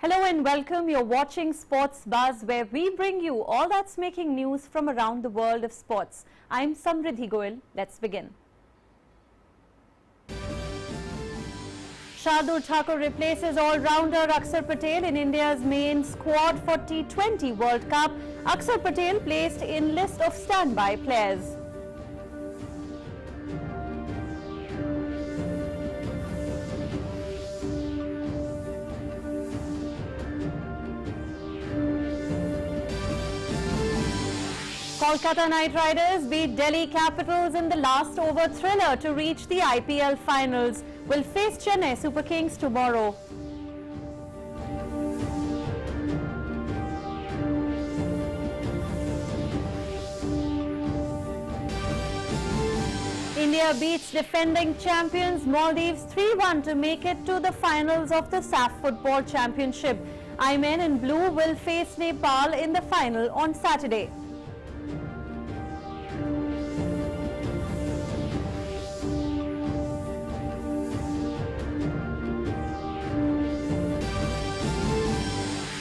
Hello and welcome. You're watching Sports Buzz, where we bring you all that's making news from around the world of sports. I'm Samriddhi Goyal. Let's begin. Shardul replaces all-rounder Axar Patel in India's main squad for T20 World Cup. Axar Patel placed in list of standby players. Kolkata Knight Riders beat Delhi Capitals in the last over thriller to reach the IPL finals. Will face Chennai Super Kings tomorrow. India beats defending champions Maldives 3-1 to make it to the finals of the SAF Football Championship. I-Men in blue will face Nepal in the final on Saturday.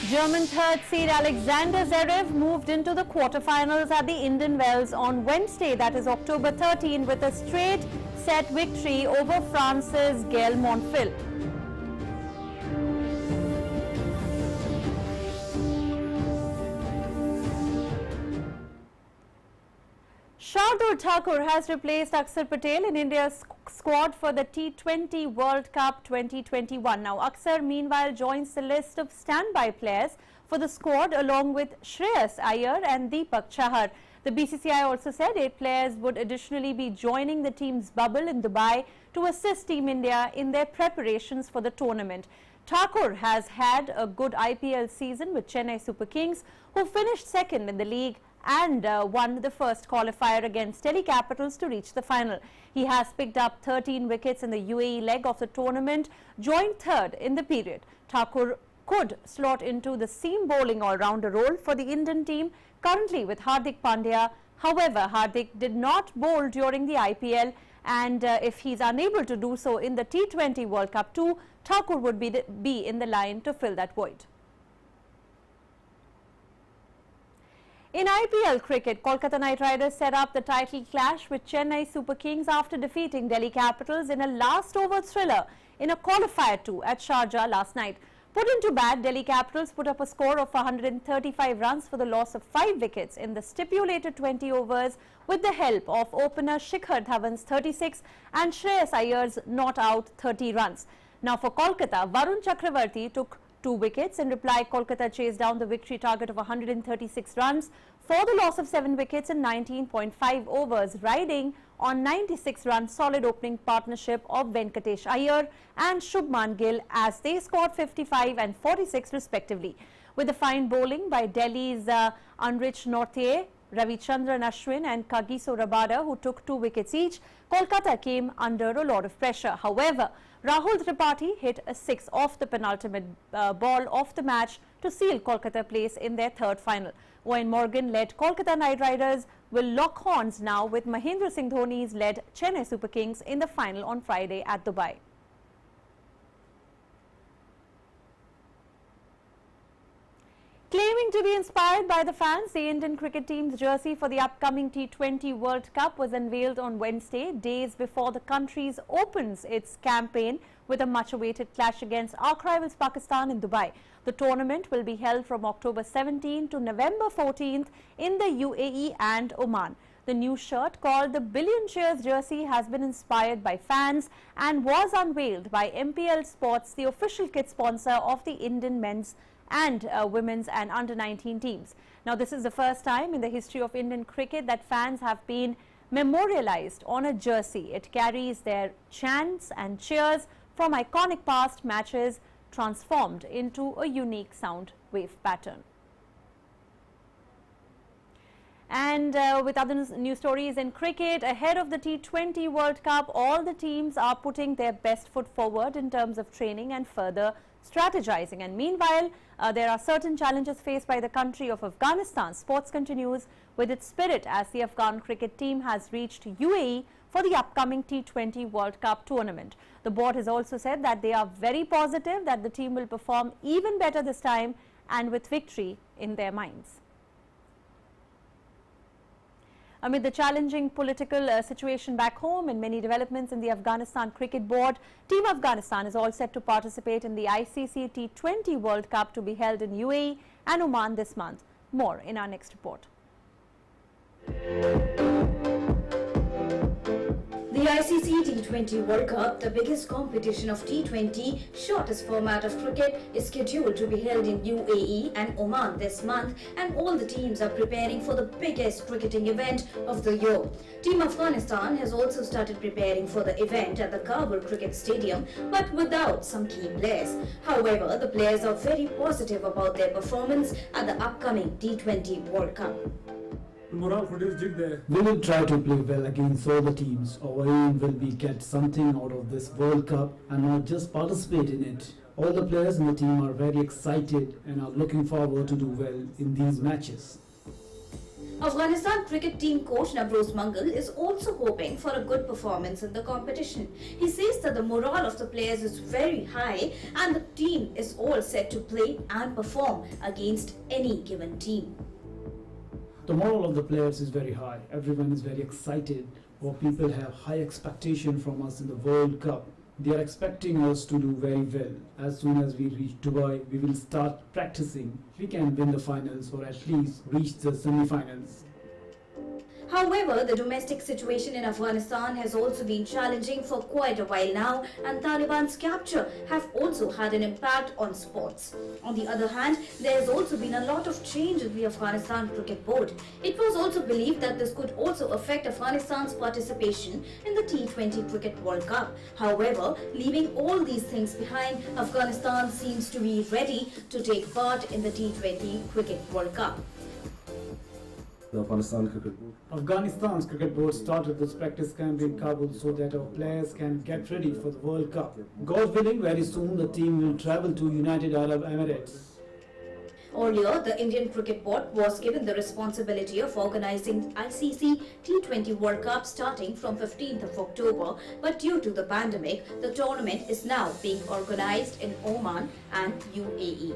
German third seed Alexander Zverev moved into the quarterfinals at the Indian Wells on Wednesday, that is October 13, with a straight set victory over France's Gael Monfils. Shardul has replaced Axar Patel in India's squad for the T20 World Cup 2021. Now, Axar meanwhile joins the list of standby players for the squad along with Shreyas Iyer and Deepak Chahar. The BCCI also said 8 players would additionally be joining the team's bubble in Dubai to assist Team India in their preparations for the tournament. Thakur has had a good IPL season with Chennai Super Kings, who finished second in the league and won the first qualifier against Delhi Capitals to reach the final. He has picked up 13 wickets in the UAE leg of the tournament, joined third in the period. Thakur could slot into the seam bowling all-rounder role for the Indian team, currently with Hardik Pandya. However, Hardik did not bowl during the IPL, and if he's unable to do so in the T20 World Cup too, Thakur would be in the line to fill that void. In IPL cricket, Kolkata Knight Riders set up the title clash with Chennai Super Kings after defeating Delhi Capitals in a last-over thriller in a qualifier 2 at Sharjah last night. Put into bat, Delhi Capitals put up a score of 135 runs for the loss of 5 wickets in the stipulated 20 overs with the help of opener Shikhar Dhawan's 36 and Shreyas Iyer's not out 30 runs. Now for Kolkata, Varun Chakravarti took 2 wickets. In reply, Kolkata chased down the victory target of 136 runs for the loss of 7 wickets in 19.5 overs, riding on 96-run solid opening partnership of Venkatesh Iyer and Shubman Gill as they scored 55 and 46 respectively. With the fine bowling by Delhi's Anrich Nortje, Ravichandran Ashwin and Kagiso Rabada, who took 2 wickets each, Kolkata came under a lot of pressure. However, Rahul Tripathi hit a 6 off the penultimate ball of the match to seal Kolkata place in their third final. Owen Morgan led Kolkata Knight Riders will lock horns now with Mahendra Singh Dhoni's led Chennai Super Kings in the final on Friday at Dubai. Claiming to be inspired by the fans, the Indian cricket team's jersey for the upcoming T20 World Cup was unveiled on Wednesday, days before the country opens its campaign with a much-awaited clash against arch rivals Pakistan in Dubai. The tournament will be held from October 17 to November 14th in the UAE and Oman. The new shirt, called the Billion Cheers jersey, has been inspired by fans and was unveiled by MPL Sports, the official kit sponsor of the Indian men's and women's and under-19 teams. Now, this is the first time in the history of Indian cricket that fans have been memorialized on a jersey. It carries their chants and cheers from iconic past matches transformed into a unique sound wave pattern. And with other news stories in cricket, ahead of the T20 World Cup, all the teams are putting their best foot forward in terms of training and further strategizing. And meanwhile, there are certain challenges faced by the country of Afghanistan. Sports continues with its spirit as the Afghan cricket team has reached UAE for the upcoming T20 World Cup tournament. The board has also said that they are very positive that the team will perform even better this time and with victory in their minds. Amid the challenging political situation back home and many developments in the Afghanistan Cricket Board, Team Afghanistan is all set to participate in the Icc T20 World Cup to be held in UAE and Oman this month. More in our next report. The Icc T20 World Cup, the biggest competition of T20, shortest format of cricket, is scheduled to be held in UAE and Oman this month, and all the teams are preparing for the biggest cricketing event of the year. Team Afghanistan has also started preparing for the event at the Kabul Cricket Stadium, but without some key players. However, the players are very positive about their performance at the upcoming T20 World Cup. We will try to play well against all the teams. Our aim will be get something out of this World Cup and not just participate in it. All the players in the team are very excited and are looking forward to do well in these matches. Afghanistan cricket team coach Navroz Mangal is also hoping for a good performance in the competition. He says that the morale of the players is very high and the team is all set to play and perform against any given team. The morale of the players is very high. Everyone is very excited. Our people have high expectation from us in the World Cup. They are expecting us to do very well. As soon as we reach Dubai, we will start practicing. We can win the finals or at least reach the semi-finals. However, the domestic situation in Afghanistan has also been challenging for quite a while now, and Taliban's capture have also had an impact on sports. On the other hand, there has also been a lot of change in the Afghanistan Cricket Board. It was also believed that this could also affect Afghanistan's participation in the T20 Cricket World Cup. However, leaving all these things behind, Afghanistan seems to be ready to take part in the T20 Cricket World Cup. The Afghanistan's cricket board started this practice camp in Kabul so that our players can get ready for the World Cup. God willing, very soon the team will travel to United Arab Emirates. Earlier, the Indian Cricket Board was given the responsibility of organizing Icc T20 World Cup starting from 15th of October, but due to the pandemic, the tournament is now being organized in Oman and UAE.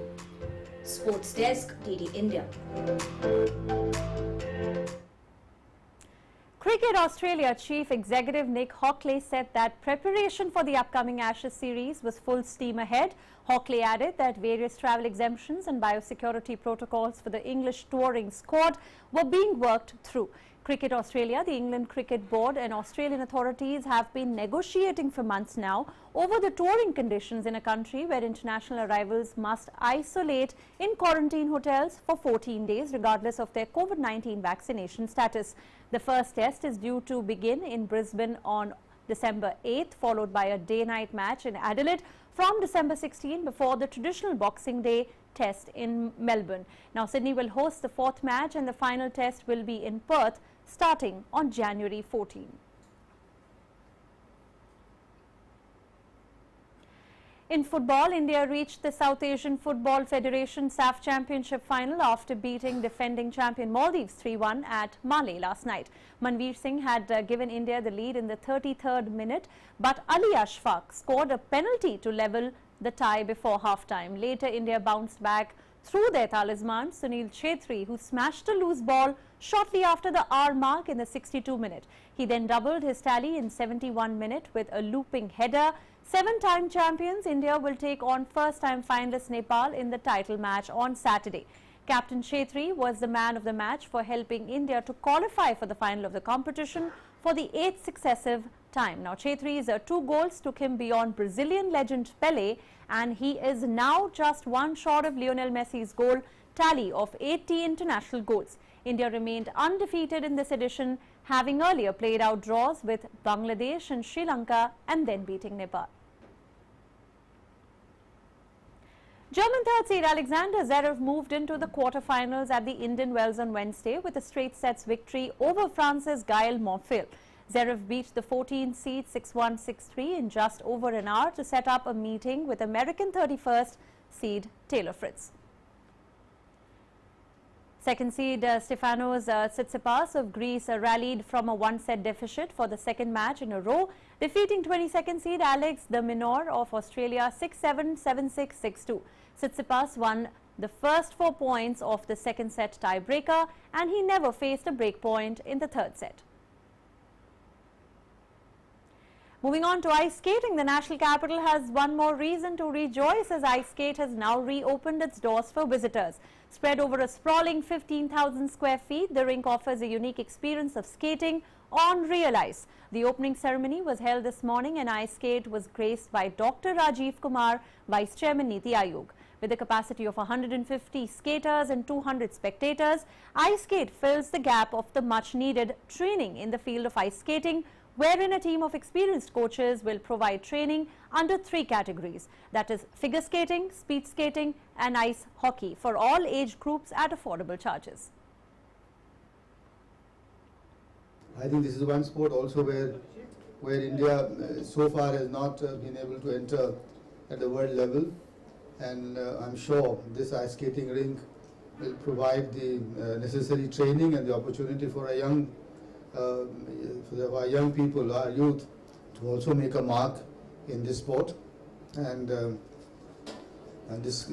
Sports Desk, DD India. Cricket Australia Chief Executive Nick Hockley said that preparation for the upcoming Ashes series was full steam ahead. Hockley added that various travel exemptions and biosecurity protocols for the English touring squad were being worked through. Cricket Australia, the England Cricket Board and Australian authorities have been negotiating for months now over the touring conditions in a country where international arrivals must isolate in quarantine hotels for 14 days regardless of their COVID-19 vaccination status. The first test is due to begin in Brisbane on December 8th, followed by a day-night match in Adelaide from December 16 before the traditional Boxing Day test in Melbourne. Now, Sydney will host the fourth match and the final test will be in Perth starting on January 14. In football, India reached the South Asian Football Federation SAF Championship final after beating defending champion Maldives 3-1 at Malé last night. Manveer Singh had given India the lead in the 33rd minute, but Ali Ashfaq scored a penalty to level the tie before half-time. Later, India bounced back through their talisman, Sunil Chhetri, who smashed a loose ball shortly after the hour mark in the 62 minute. He then doubled his tally in 71 minute with a looping header. Seven-time champions India will take on first-time finalist Nepal in the title match on Saturday. Captain Chhetri was the man of the match for helping India to qualify for the final of the competition for the 8th successive time. Now, Chhetri's 2 goals took him beyond Brazilian legend Pelé, and he is now just one short of Lionel Messi's goal tally of 80 international goals. India remained undefeated in this edition, having earlier played out draws with Bangladesh and Sri Lanka and then beating Nepal. German third seed Alexander Zverev moved into the quarterfinals at the Indian Wells on Wednesday with a straight sets victory over France's Gael Monfils. Zverev beat the 14th seed 6-1, 6-3 in just over an hour to set up a meeting with American 31st seed Taylor Fritz. Second seed Stefanos Tsitsipas of Greece rallied from a one-set deficit for the second match in a row, defeating 22nd seed Alex de Minaur of Australia 6-7, 7-6, 6-2. Tsitsipas won the first 4 points of the second set tiebreaker, and he never faced a break point in the third set. Moving on to ice skating, the national capital has one more reason to rejoice as ice skate has now reopened its doors for visitors. Spread over a sprawling 15,000 square feet, the rink offers a unique experience of skating on real ice. The opening ceremony was held this morning and ice skate was graced by Dr. Rajiv Kumar, Vice Chairman Niti Aayog. With a capacity of 150 skaters and 200 spectators, ice skate fills the gap of the much needed training in the field of ice skating, wherein a team of experienced coaches will provide training under 3 categories, that is figure skating, speed skating and ice hockey for all age groups at affordable charges. I think this is one sport also where India so far has not been able to enter at the world level, and I'm sure this ice skating rink will provide the necessary training and the opportunity for a young for our young people, our youth, to also make a mark in this sport, and this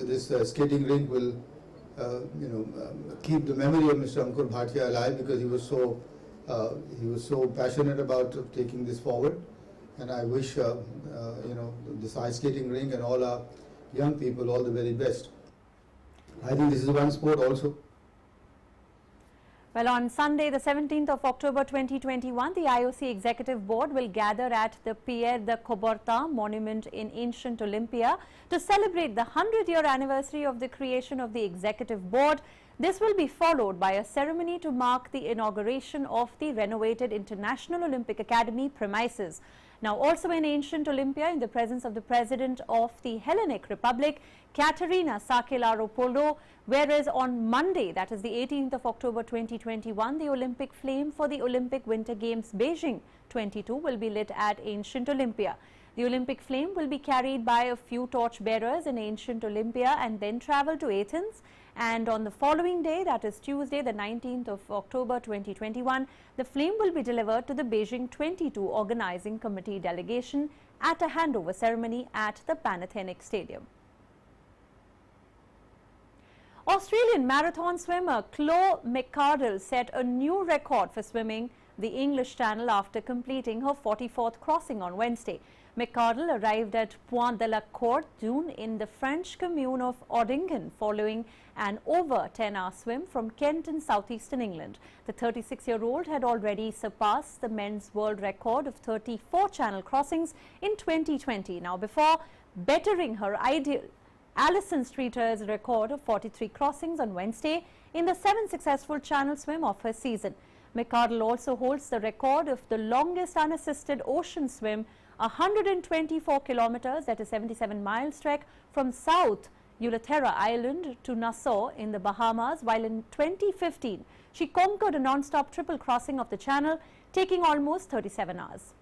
skating rink will keep the memory of Mr. Ankur Bhatia alive, because he was so passionate about taking this forward, and I wish this ice skating rink and all our young people all the very best. I think this is one sport also. Well, on Sunday, the 17th of October 2021, the IOC Executive Board will gather at the Pierre de Coubertin Monument in ancient Olympia to celebrate the 100-year anniversary of the creation of the Executive Board. This will be followed by a ceremony to mark the inauguration of the renovated International Olympic Academy premises. Now, also in ancient Olympia, in the presence of the President of the Hellenic Republic, Katerina Sakelaropoulou, whereas on Monday, that is the 18th of October 2021, the Olympic flame for the Olympic Winter Games Beijing 22 will be lit at ancient Olympia. The Olympic flame will be carried by a few torch bearers in ancient Olympia and then travel to Athens. And on the following day, that is Tuesday, the 19th of October 2021, the flame will be delivered to the Beijing 22 Organizing Committee delegation at a handover ceremony at the Panathenaic Stadium. Australian marathon swimmer Chloe McCardle set a new record for swimming the English Channel after completing her 44th crossing on Wednesday. McCardle arrived at Point de la Cour d'Une in the French commune of Oddingen following an over 10-hour swim from Kent in southeastern England. The 36-year-old had already surpassed the men's world record of 34 channel crossings in 2020. Now, before bettering her ideal Alison Streeter's record of 43 crossings on Wednesday in the 7th successful channel swim of her season. McCardle also holds the record of the longest unassisted ocean swim, 124 kilometers, that is 77 miles trek from South Ulithera Island to Nassau in the Bahamas, while in 2015 she conquered a non-stop triple crossing of the channel, taking almost 37 hours.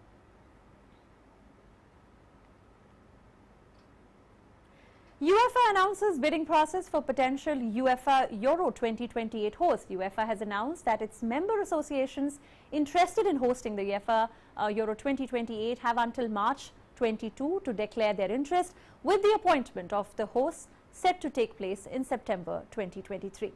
UEFA announces bidding process for potential UEFA Euro 2028 host. UEFA has announced that its member associations interested in hosting the UEFA Euro 2028 have until March 22 to declare their interest, with the appointment of the hosts set to take place in September 2023.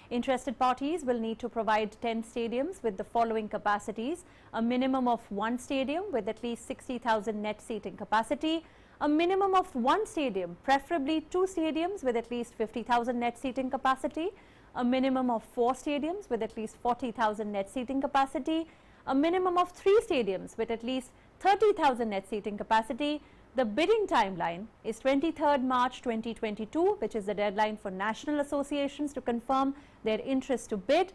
Interested parties will need to provide 10 stadiums with the following capacities: a minimum of 1 stadium with at least 60,000 net seating capacity, a minimum of 1 stadium, preferably 2 stadiums with at least 50,000 net seating capacity, a minimum of 4 stadiums with at least 40,000 net seating capacity, a minimum of 3 stadiums with at least 30,000 net seating capacity. The bidding timeline is 23rd March 2022, which is the deadline for national associations to confirm their interest to bid.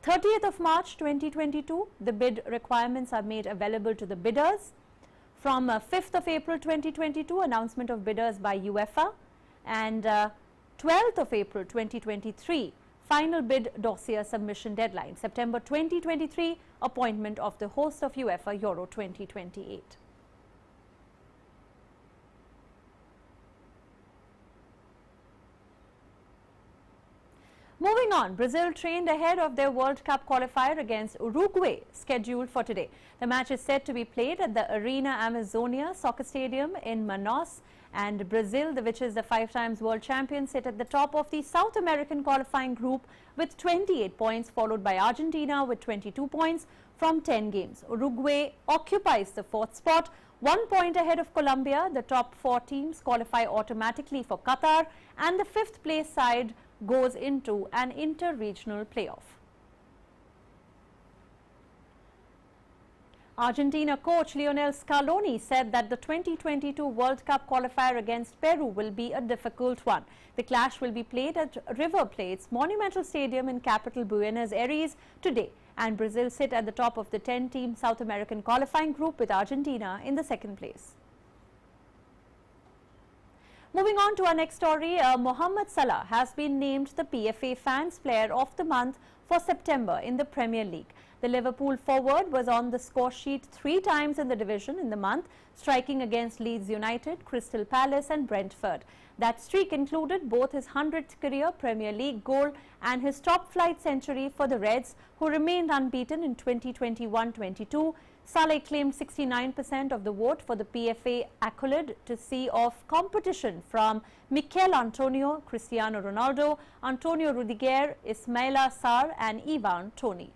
30th of March 2022, the bid requirements are made available to the bidders. From 5th of April 2022, announcement of bidders by UEFA, and 12th of April 2023, final bid dossier submission deadline. September 2023, appointment of the host of UEFA Euro 2028. Moving on, Brazil trained ahead of their World Cup qualifier against Uruguay, scheduled for today. The match is set to be played at the Arena Amazonia Soccer Stadium in Manaus. And Brazil, which is the 5-time world champion, sit at the top of the South American qualifying group with 28 points, followed by Argentina with 22 points from 10 games. Uruguay occupies the 4th spot, 1 point ahead of Colombia. The top 4 teams qualify automatically for Qatar, and the 5th place side goes into an inter-regional playoff. Argentina coach Lionel Scaloni said that the 2022 World Cup qualifier against Peru will be a difficult one. The clash will be played at River Plate's Monumental Stadium in capital Buenos Aires today, and Brazil sit at the top of the 10-team South American qualifying group with Argentina in the 2nd place. Moving on to our next story, Mohamed Salah has been named the PFA Fans Player of the Month for September in the Premier League. The Liverpool forward was on the score sheet 3 times in the division in the month, striking against Leeds United, Crystal Palace and Brentford. That streak included both his 100th career Premier League goal and his top-flight century for the Reds, who remained unbeaten in 2021-22. Salah claimed 69% of the vote for the PFA accolade, to see off competition from Mikel Antonio, Cristiano Ronaldo, Antonio Rudiger, Ismaila Sarr and Ivan Toney.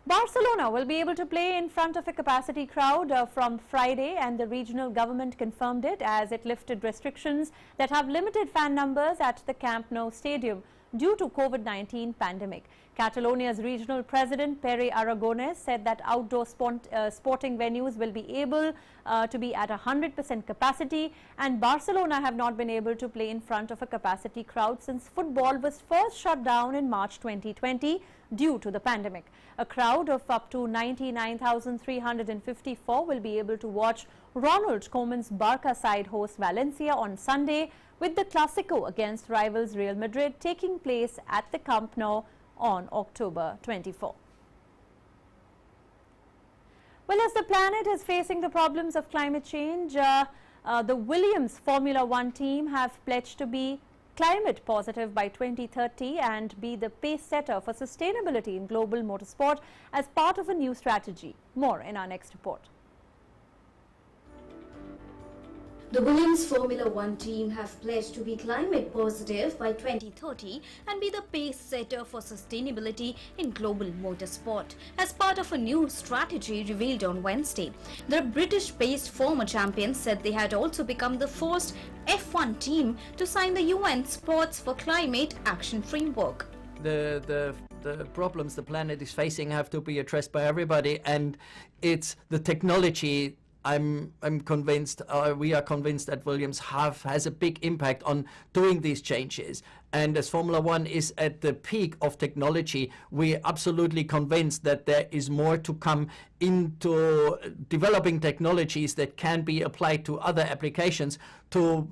Barcelona will be able to play in front of a capacity crowd from Friday, and the regional government confirmed it as it lifted restrictions that have limited fan numbers at the Camp Nou stadium due to COVID-19 pandemic. Catalonia's regional president Pere Aragonés said that outdoor sporting venues will be able to be at 100% capacity, and Barcelona have not been able to play in front of a capacity crowd since football was first shut down in March 2020 due to the pandemic. A crowd of up to 99,354 will be able to watch Ronald Koeman's Barca side host Valencia on Sunday, with the Clásico against rivals Real Madrid taking place at the Camp Nou on October 24. Well, as the planet is facing the problems of climate change, the Williams Formula One team have pledged to be climate positive by 2030 and be the pace setter for sustainability in global motorsport as part of a new strategy. More in our next report. The Williams Formula One team have pledged to be climate positive by 2030 and be the pace setter for sustainability in global motorsport as part of a new strategy revealed on Wednesday. The British-based former champions said they had also become the first F1 team to sign the UN Sports for Climate Action Framework. The problems the planet is facing have to be addressed by everybody, and it's the technology. I'm convinced, we are convinced that Williams has a big impact on doing these changes. And as Formula One is at the peak of technology, we're absolutely convinced that there is more to come into developing technologies that can be applied to other applications to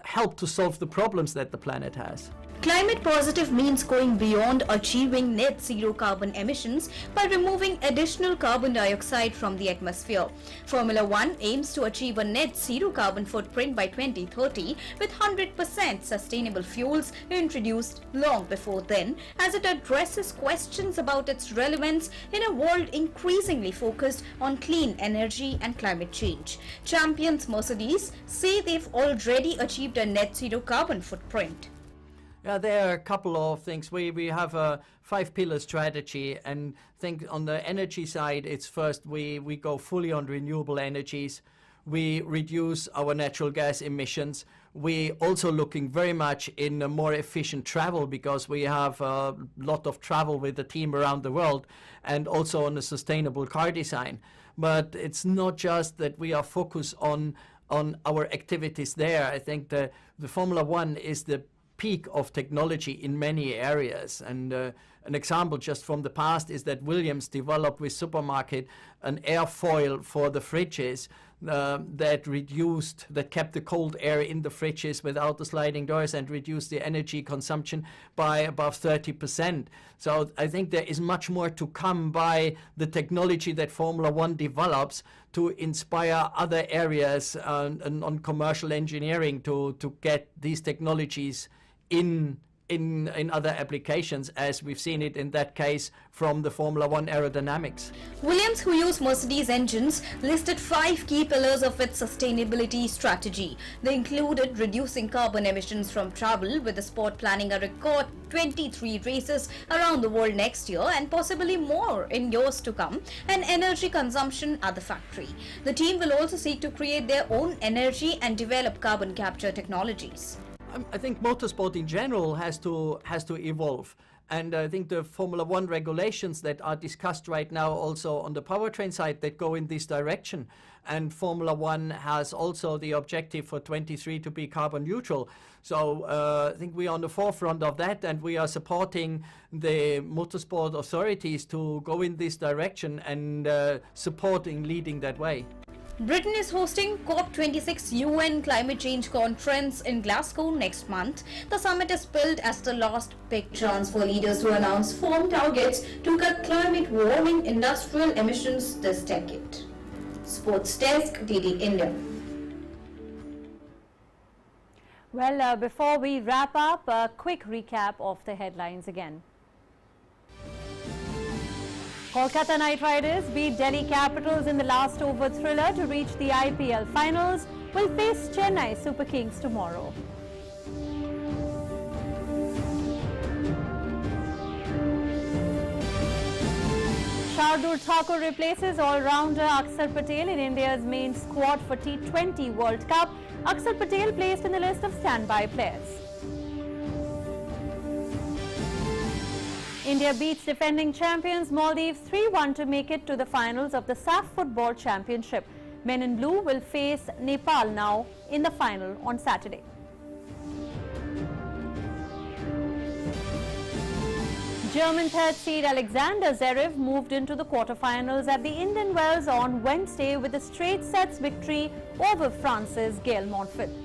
help to solve the problems that the planet has. Climate positive means going beyond achieving net zero carbon emissions by removing additional carbon dioxide from the atmosphere. Formula One aims to achieve a net zero carbon footprint by 2030 with 100% sustainable fuels introduced long before then, as it addresses questions about its relevance in a world increasingly focused on clean energy and climate change. Champions Mercedes say they've already achieved a net zero carbon footprint. Yeah, there are a couple of things. We have a 5-pillar strategy, and think on the energy side, it's first we go fully on renewable energies. We reduce our natural gas emissions. We also looking very much in a more efficient travel, because we have a lot of travel with the team around the world, and also on a sustainable car design. But it's not just that we are focused on our activities there. I think the Formula One is the peak of technology in many areas, and An example just from the past is that Williams developed with Supermarket an airfoil for the fridges that kept the cold air in the fridges without the sliding doors and reduced the energy consumption by above 30%. So I think there is much more to come by the technology that Formula One develops to inspire other areas on commercial engineering to get these technologies in other applications, as we've seen it in that case from the Formula One aerodynamics. Williams, who use Mercedes engines, listed 5 key pillars of its sustainability strategy. They included reducing carbon emissions from travel, with the sport planning a record 23 races around the world next year and possibly more in years to come, and energy consumption at the factory. The team will also seek to create their own energy and develop carbon capture technologies. I think motorsport in general has to evolve, and I think the Formula One regulations that are discussed right now also on the powertrain side that go in this direction, and Formula One has also the objective for 23 to be carbon neutral. So I think we are on the forefront of that, and we are supporting the motorsport authorities to go in this direction and leading that way. Britain is hosting COP26 UN Climate Change Conference in Glasgow next month. The summit is billed as the last big chance for leaders to announce firm targets to cut climate warming industrial emissions this decade. Sports Desk, DD India. Well, before we wrap up, a quick recap of the headlines again. Kolkata Knight Riders beat Delhi Capitals in the last over thriller to reach the IPL finals. Will face Chennai Super Kings tomorrow. Shardul replaces all-rounder Axar Patel in India's main squad for T20 World Cup. Axar Patel placed in the list of standby players. India beats defending champions Maldives 3-1 to make it to the finals of the SAF Football Championship. Men in blue will face Nepal now in the final on Saturday. German third seed Alexander Zverev moved into the quarterfinals at the Indian Wells on Wednesday with a straight sets victory over France's Gael Monfils.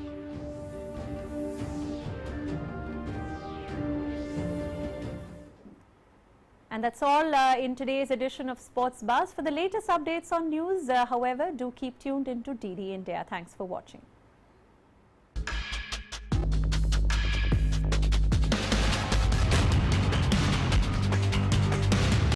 And that's all in today's edition of Sports Buzz. For the latest updates on news, however, do keep tuned into DD India. Thanks for watching.